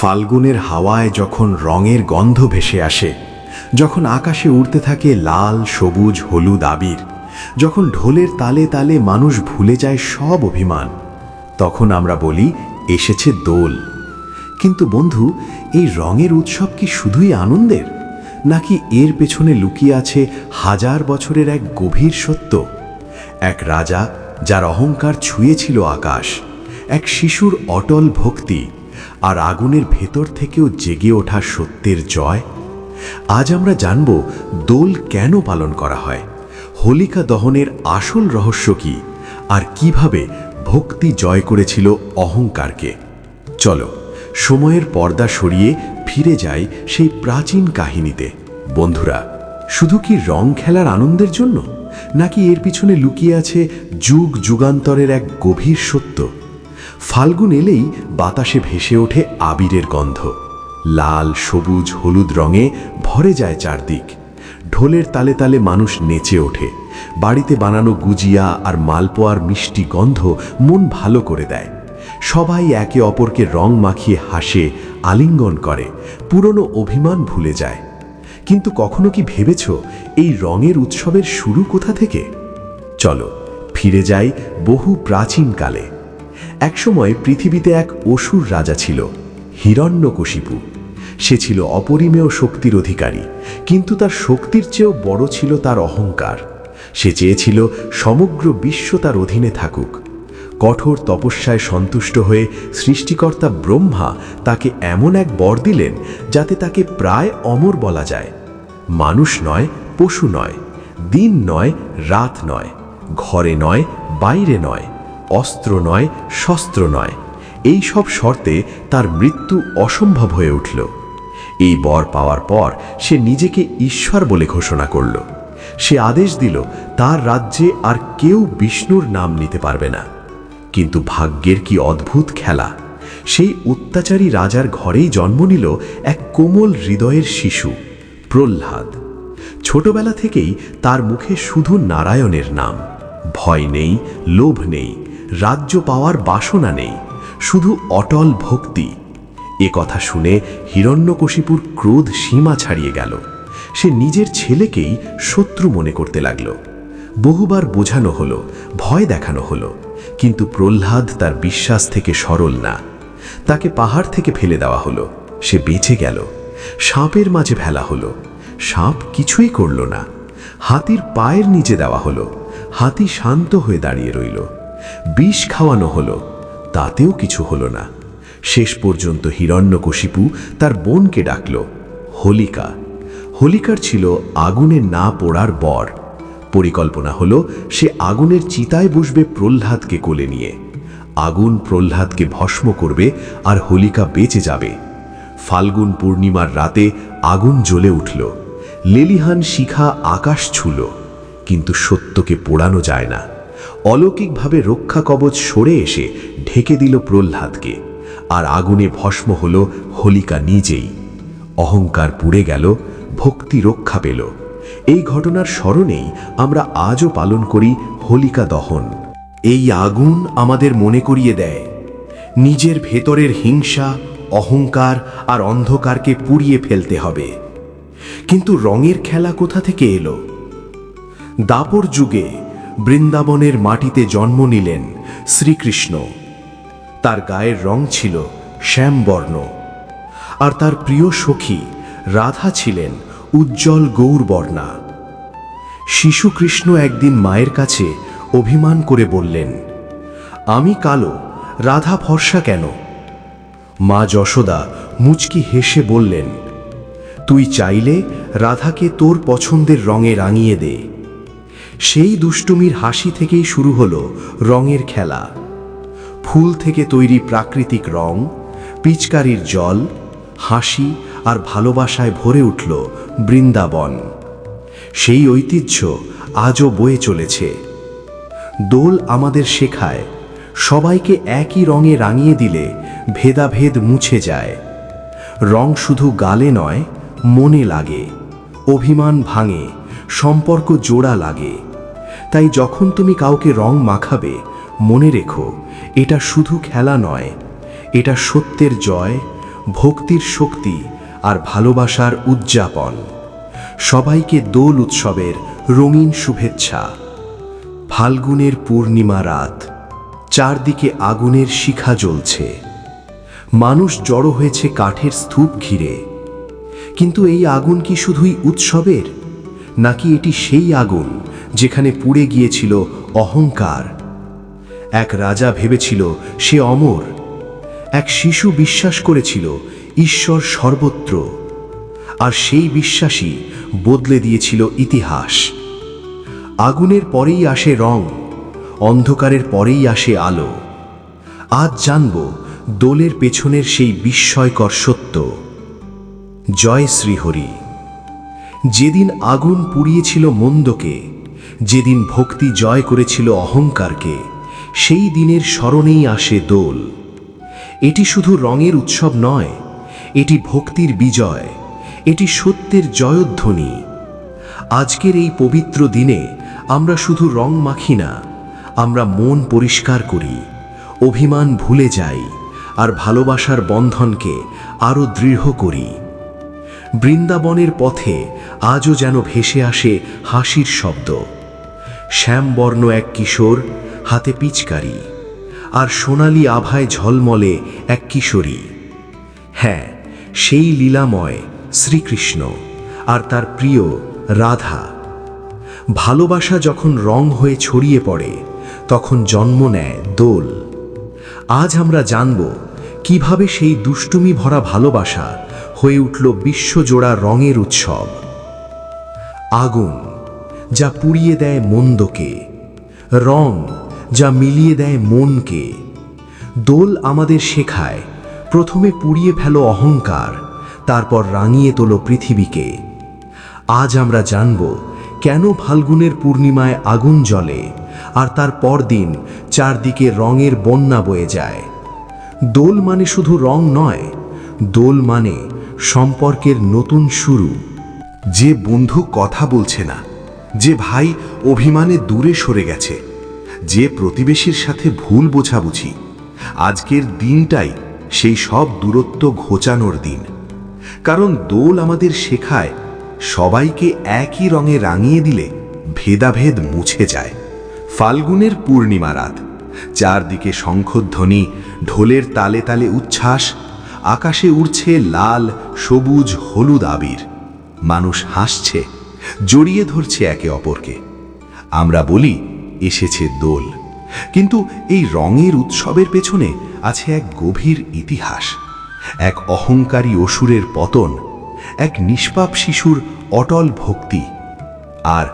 ফাল্গুনের হাওয়ায় যখন রঙের গন্ধ ভেসে আসে, যখন আকাশে উড়তে থাকে লাল সবুজ হলুদ আবির, যখন ঢোলের তালে তালে মানুষ ভুলে যায় সব অভিমান, তখন আমরা বলি এসেছে দোল। কিন্তু বন্ধু, এই রঙের উৎসব কি শুধুই আনন্দের, নাকি এর পেছনে লুকিয়ে আছে হাজার বছরের এক গভীর সত্য? এক রাজা যার অহংকার ছুঁয়েছিল আকাশ, এক শিশুর অটল ভক্তি, আর আগুনের ভেতর থেকেও জেগে ওঠা সত্যের জয়। আজ আমরা জানব দোল কেন পালন করা হয়, হোলিকা দহনের আসল রহস্য কি, আর কিভাবে ভক্তি জয় করেছিল অহংকারকে। চলো সময়ের পর্দা সরিয়ে ফিরে যাই সেই প্রাচীন কাহিনীতে। বন্ধুরা, শুধু কি রং খেলার আনন্দের জন্য, নাকি এর পিছনে লুকিয়ে আছে যুগ যুগান্তরের এক গভীর সত্য? ফাল্গুন এলেই বাতাসে ভেসে ওঠে আবিরের গন্ধ, লাল সবুজ হলুদ রঙে ভরে যায় চারদিক। ঢোলের তালে তালে মানুষ নেচে ওঠে, বাড়িতে বানানো গুজিয়া আর মালপোয়ার মিষ্টি গন্ধ মন ভালো করে দেয়। সবাই একে অপরকে রং মাখিয়ে হাসে, আলিঙ্গন করে, পুরনো অভিমান ভুলে যায়। কিন্তু কখনো কি ভেবেছ এই রঙের উৎসবের শুরু কোথা থেকে? চলো ফিরে যাই বহু প্রাচীনকালে। একসময় পৃথিবীতে এক অসুর রাজা ছিল, হিরণ্যকশিপু। সে ছিল অপরিমেয় শক্তির অধিকারী, কিন্তু তার শক্তির চেয়েও বড় ছিল তার অহংকার। সে চেয়েছিল সমগ্র বিশ্ব তার অধীনে থাকুক। কঠোর তপস্যায় সন্তুষ্ট হয়ে সৃষ্টিকর্তা ব্রহ্মা তাকে এমন এক বর দিলেন যাতে তাকে প্রায় অমর বলা যায়। মানুষ নয়, পশু নয়, দিন নয়, রাত নয়, ঘরে নয়, বাইরে নয়, অস্ত্র নয়, শস্ত্র নয়, এই সব শর্তে তার মৃত্যু অসম্ভব হয়ে উঠল। এই বর পাওয়ার পর সে নিজেকে ঈশ্বর বলে ঘোষণা করল। সে আদেশ দিল তার রাজ্যে আর কেউ বিষ্ণুর নাম নিতে পারবে না। কিন্তু ভাগ্যের কি অদ্ভুত খেলা! সেই অত্যাচারী রাজার ঘরেই জন্ম নিল এক কোমল হৃদয়ের শিশু, প্রহ্লাদ। ছোটবেলা থেকেই তার মুখে শুধু নারায়ণের নাম। ভয় নেই, লোভ নেই, রাজ্য পাওয়ার বাসনা নেই, শুধু অটল ভক্তি। এ কথা শুনে হিরণ্যকশিপুর ক্রোধ সীমা ছাড়িয়ে গেল। সে নিজের ছেলেকেই শত্রু মনে করতে লাগল। বহুবার বোঝানো হলো, ভয় দেখানো হলো, কিন্তু প্রহ্লাদ তার বিশ্বাস থেকে সরল না। তাকে পাহাড় থেকে ফেলে দেওয়া হলো, সে বেঁচে গেল। সাপের মাঝে ফেলা হলো, সাপ কিছুই করল না। হাতির পায়ের নিচে দেওয়া হলো, হাতি শান্ত হয়ে দাঁড়িয়ে রইল। বিষ খাওয়ানো হলো, তাতেও কিছু হলো না। শেষ পর্যন্ত হিরণ্যকশিপু তার বোনকে ডাকল, হোলিকা। হোলিকার ছিল আগুনে না পোড়ার বর। পরিকল্পনা হলো সে আগুনের চিতায় বসবে প্রহ্লাদকে কোলে নিয়ে। আগুন প্রহ্লাদকে ভস্ম করবে আর হোলিকা বেঁচে যাবে। ফাল্গুন পূর্ণিমার রাতে আগুন জ্বলে উঠল। লেলিহান শিখা আকাশ ছুল, কিন্তু সত্যকে পোড়ানো যায় না। অলৌকিকভাবে রক্ষা কবচ সরে এসে ঢেকে দিল প্রহ্লাদকে, আর আগুনে ভস্ম হল হোলিকা নিজেই। অহংকার পুড়ে গেল, ভক্তি রক্ষা পেল। এই ঘটনার স্মরণেই আমরা আজও পালন করি হোলিকা দহন। এই আগুন আমাদের মনে করিয়ে দেয় নিজের ভেতরের হিংসা, অহংকার আর অন্ধকারকে পুড়িয়ে ফেলতে হবে। কিন্তু রঙের খেলা কোথা থেকে এলো? দাপর যুগে বৃন্দাবনের মাটিতে জন্ম নিলেন শ্রীকৃষ্ণ। তার গায়ের রং ছিল শ্যামবর্ণ, আর তার প্রিয় সখী রাধা ছিলেন উজ্জ্বল গৌরবর্ণা। শিশু কৃষ্ণ একদিন মায়ের কাছে অভিমান করে বললেন, আমি কালো, রাধা ফর্সা কেন? মা যশোদা মুচকি হেসে বললেন, তুই চাইলে রাধাকে তোর পছন্দের রঙে রাঙিয়ে দে। সেই দুষ্টুমির হাসি থেকেই শুরু হলো রঙের খেলা। ফুল থেকে তৈরি প্রাকৃতিক রং, পিচকারির জল, হাসি আর ভালোবাসায় ভরে উঠল বৃন্দাবন। সেই ঐতিহ্য আজও বয়ে চলেছে। দোল আমাদের শেখায়, সবাইকে একই রঙে রাঙিয়ে দিলে ভেদাভেদ মুছে যায়। রং শুধু গালে নয়, মনে লাগে, অভিমান ভাঙে, সম্পর্ক জোড়া লাগে। তাই যখন তুমি কাউকে রং মাখাবে, মনে রেখো এটা শুধু খেলা নয়, এটা সত্যের জয়, ভক্তির শক্তি আর ভালোবাসার উদযাপন। সবাইকে দোল উৎসবের রঙিন শুভেচ্ছা। ফাল্গুনের পূর্ণিমা রাত, চারদিকে আগুনের শিখা জ্বলছে। মানুষ জড়ো হয়েছে কাঠের স্তূপ ঘিরে। কিন্তু এই আগুন কি শুধুই উৎসবের, নাকি এটি সেই আগুন যেখানে পুড়ে গিয়েছিল অহংকার? এক রাজা ভেবেছিল সে অমর, এক শিশু বিশ্বাস করেছিল ঈশ্বর সর্বত্র, আর সেই বিশ্বাসই বদলে দিয়েছিল ইতিহাস। আগুনের পরেই আসে রং, অন্ধকারের পরেই আসে আলো। আজ জানব দোলের পেছনের সেই বিস্ময়কর সত্য। জয় শ্রীহরি। যেদিন আগুন পুড়িয়েছিল মন্দকে, যেদিন ভক্তি জয় করেছিল অহংকারকে, সেই দিনের স্মরণেই আসে দোল। এটি শুধু রঙের উৎসব নয়, এটি ভক্তির বিজয়, এটি সত্যের জয়ধ্বনি। আজকের এই পবিত্র দিনে আমরা শুধু রং মাখি না, আমরা মন পরিষ্কার করি, অভিমান ভুলে যাই, আর ভালোবাসার বন্ধনকে আরও দৃঢ় করি। বৃন্দাবনের পথে আজও যেন ভেসে আসে হাসির শব্দ। শ্যামবর্ণ এক কিশোর, হাতে পিচকারি, আর সোনালি আভায় ঝলমলে এক কিশোরী। হ্যাঁ, সেই লীলাময় শ্রীকৃষ্ণ আর তার প্রিয় রাধা। ভালোবাসা যখন রং হয়ে ছড়িয়ে পড়ে, তখন জন্ম নেয় দোল। আজ আমরা জানব কিভাবে সেই দুষ্টুমি ভরা ভালোবাসা হয়ে উঠল বিশ্বজোড়া রঙের উৎসব। আগুন যা পুড়িয়ে দেয় মন্দকে, রং যা মিলিয়ে দেয় মনকে। দোল আমাদের শেখায়, প্রথমে পুড়িয়ে ফেলো অহংকার, তারপর রাঙিয়ে তোলো পৃথিবীকে। আজ আমরা জানব কেন ফাল্গুনের পূর্ণিমায় আগুন জ্বলে, আর তার পরদিন চারদিকে রঙের বন্যা বয়ে যায়। দোল মানে শুধু রং নয়, দোল মানে সম্পর্কের নতুন শুরু। যে বন্ধু কথা বলছে না, যে ভাই অভিমানে দূরে সরে গেছে, যে প্রতিবেশীর সাথে ভুল বোঝাবুঝি, আজকের দিনটাই সেই সব দূরত্ব ঘোচানোর দিন। কারণ দোল আমাদের শেখায়, সবাইকে একই রঙে রাঙিয়ে দিলে ভেদাভেদ মুছে যায়। ফাল্গুনের পূর্ণিমা রাত, চারদিকে শঙ্খধ্বনি, ঢোলের তালে তালে উচ্ছ্বাস, আকাশে উড়ছে লাল, সবুজ, হলুদ আবির। মানুষ হাসছে, জড়িয়ে ধরছে একে অপরকে। আমরা বলি এসেছে দোল, কিন্তু এই রঙের উৎসবের পেছনে আছে এক গভীর ইতিহাস। এক অহংকারী অসুরের পতন, এক নিষ্পাপ শিশুর অটল ভক্তি, আর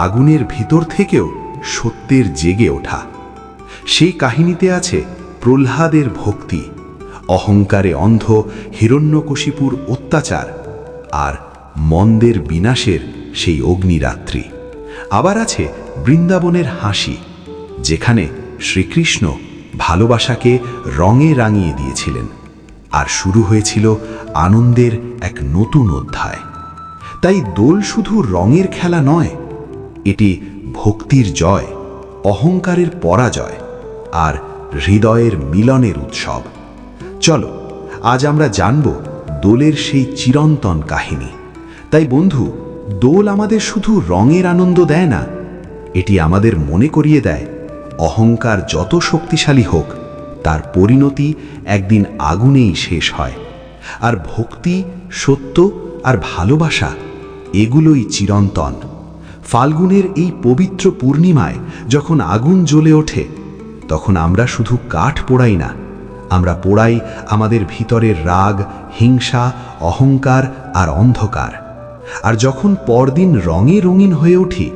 আগুনের ভিতর থেকেও সত্যের জেগে ওঠা। সেই কাহিনীতে আছে প্রহ্লাদের ভক্তি, অহংকারে অন্ধ হিরণ্যকশিপুর অত্যাচার, আর মন্দের বিনাশের সেই অগ্নিরাত্রি। আবার আছে বৃন্দাবনের হাসি, যেখানে শ্রীকৃষ্ণ ভালোবাসাকে রঙে রাঙিয়ে দিয়েছিলেন, আর শুরু হয়েছিল আনন্দের এক নতুন অধ্যায়। তাই দোল শুধু রঙের খেলা নয়, এটি ভক্তির জয়, অহংকারের পরাজয়, আর হৃদয়ের মিলনের উৎসব। চলো আজ আমরা জানব দোলের সেই চিরন্তন কাহিনী। তাই বন্ধু, দোল আমাদের শুধু রঙের আনন্দ দেয় না, এটি আমাদের মনে করিয়ে দেয়, অহংকার যত শক্তিশালী হোক, তার পরিণতি একদিন আগুনেই শেষ হয়। আর ভক্তি, সত্য আর ভালোবাসা, এগুলোই চিরন্তন। ফাল্গুনের এই পবিত্র পূর্ণিমায় যখন আগুন জ্বলে ওঠে, তখন আমরা শুধু কাঠ পোড়াই না, আমরা পোড়াই আমাদের ভিতরের রাগ, হিংসা, অহংকার আর অন্ধকার। আর যখন পরদিন রঙে রঙিন হয়ে উঠি,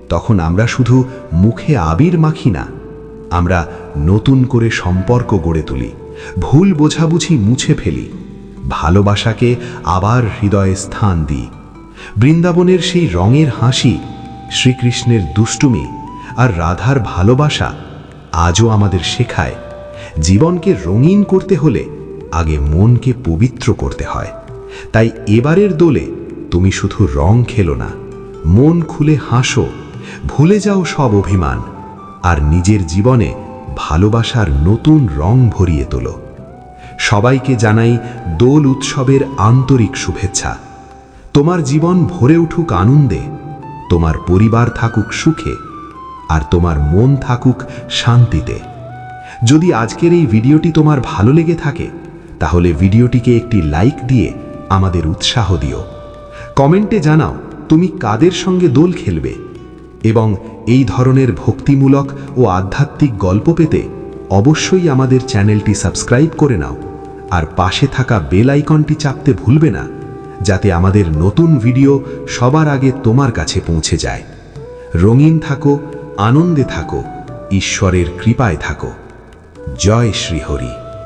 তখন আমরা শুধু মুখে আবির মাখি না, আমরা নতুন করে সম্পর্ক গড়ে তুলি, ভুল বোঝাবুঝি মুছে ফেলি, ভালোবাসাকে আবার হৃদয়ে স্থান দিই। বৃন্দাবনের সেই রঙের হাসি, শ্রীকৃষ্ণের দুষ্টুমি আর রাধার ভালোবাসা আজও আমাদের শেখায়, জীবনকে রঙিন করতে হলে আগে মনকে পবিত্র করতে হয়। তাই এবারের দোলে তুমি শুধু রং খেলো না, মন খুলে হাসো, ভুলে যাও সব অভিমান, আর নিজের জীবনে ভালোবাসার নতুন রং ভরিয়ে তোলো। সবাইকে জানাই দোল উৎসবের আন্তরিক শুভেচ্ছা। তোমার জীবন ভরে উঠুক আনন্দে, তোমার পরিবার থাকুক সুখে, আর তোমার মন থাকুক শান্তিতে। যদি আজকের এই ভিডিওটি তোমার ভালো লেগে থাকে, তাহলে ভিডিওটিকে একটি লাইক দিয়ে আমাদের উৎসাহ দিও। কমেন্টে জানাও তুমি কাদের সঙ্গে দোল খেলবে, এবং এই ধরনের ভক্তিমূলক ও আধ্যাত্মিক গল্প পেতে অবশ্যই আমাদের চ্যানেলটি সাবস্ক্রাইব করে নাও, আর পাশে থাকা বেল আইকনটি চাপতে ভুলবে না, যাতে আমাদের নতুন ভিডিও সবার আগে তোমার কাছে পৌঁছে যায়। রঙিন থাকো, আনন্দে থাকো, ঈশ্বরের কৃপায় থাকো। জয় শ্রীহরি।